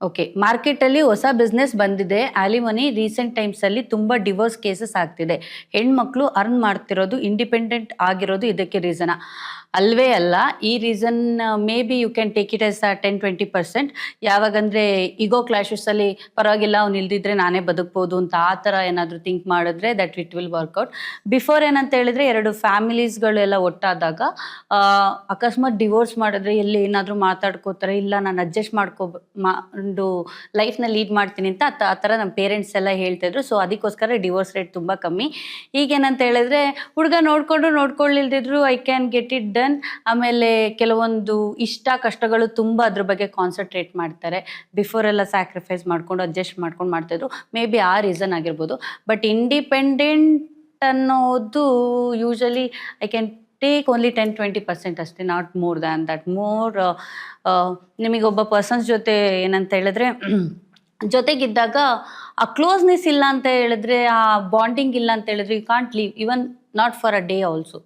Okay. ಮಾರ್ಕೆಟಲ್ಲಿ ಹೊಸ business ಬಂದಿದೆ. ಆಲಿಮನಿ ರೀಸೆಂಟ್ ಟೈಮ್ಸಲ್ಲಿ ತುಂಬ ಡಿವೋರ್ಸ್ ಕೇಸಸ್ ಆಗ್ತಿದೆ. ಹೆಣ್ಮಕ್ಳು ಅರ್ನ್ ಮಾಡ್ತಿರೋದು, ಇಂಡಿಪೆಂಡೆಂಟ್ ಆಗಿರೋದು ಇದಕ್ಕೆ ರೀಸನಾ? ಅಲ್ವೇ ಅಲ್ಲ. ಈ reason may be you can take it as 10-20%. ಯಾವಾಗಂದ್ರೆ ಇಗೋ ಕ್ಲಾಶಸಲ್ಲಿ ಪರವಾಗಿಲ್ಲ ಅವ್ನು ಇಲ್ದಿದ್ರೆ ನಾನೇ ಬದುಕ್ಬೋದು ಅಂತ ಆ ಥರ ಏನಾದರೂ ಥಿಂಕ್ ಮಾಡಿದ್ರೆ that it will work out. Before ಏನಂತ ಹೇಳಿದ್ರೆ 2 ಫ್ಯಾಮಿಲೀಸ್ಗಳು ಎಲ್ಲ ಒಟ್ಟಾದಾಗ ಅಕಸ್ಮಾತ್ ಡಿವೋರ್ಸ್ ಮಾಡಿದ್ರೆ ಎಲ್ಲಿ ಏನಾದರೂ ಮಾತಾಡ್ಕೋತಾರೆ, ಇಲ್ಲ ನಾನು ಅಡ್ಜಸ್ಟ್ ಒಂದು ಲೈಫ್ನ ಲೀಡ್ ಮಾಡ್ತೀನಿ ಅಂತ ಆ ಥರ ನಮ್ಮ ಪೇರೆಂಟ್ಸ್ ಎಲ್ಲ ಹೇಳ್ತಾಯಿದ್ರು. ಸೊ ಅದಕ್ಕೋಸ್ಕರ ಡಿವೋರ್ಸ್ ರೇಟ್ ತುಂಬ ಕಮ್ಮಿ. ಈಗೇನಂತ ಹೇಳಿದ್ರೆ ಹುಡುಗ ನೋಡ್ಕೊಳ್ಳಿಲ್ದಿದ್ರು I can get it done. ಆಮೇಲೆ ಕೆಲವೊಂದು ಇಷ್ಟ ಕಷ್ಟಗಳು ತುಂಬ ಅದ್ರ ಬಗ್ಗೆ ಕಾನ್ಸಂಟ್ರೇಟ್ ಮಾಡ್ತಾರೆ. ಬಿಫೋರ್ ಎಲ್ಲ ಸ್ಯಾಕ್ರಿಫೈಸ್ ಮಾಡ್ಕೊಂಡು ಅಡ್ಜಸ್ಟ್ ಮಾಡ್ಕೊಂಡು ಮಾಡ್ತಾಯಿದ್ರು. ಮೇ ಬಿ ಆ ರೀಸನ್ ಆಗಿರ್ಬೋದು. ಬಟ್ ಇಂಡಿಪೆಂಡೆಂಟ್ ಅನ್ನೋದು usually I can take only 10-20% ಅಷ್ಟೇ, ನಾಟ್ ಮೋರ್ ದ್ಯಾನ್ ದಟ್. ನಿಮಗೊಬ್ಬ ಪರ್ಸನ್ಸ್ ಜೊತೆ ಏನಂತ ಹೇಳಿದ್ರೆ ಜೊತೆಗಿದ್ದಾಗ ಆ ಕ್ಲೋಸ್ನೆಸ್ ಇಲ್ಲ ಅಂತ ಹೇಳಿದ್ರೆ, ಆ ಬಾಂಡಿಂಗ್ ಇಲ್ಲ ಅಂತ ಹೇಳಿದ್ರೆ you can't leave even not for a day also.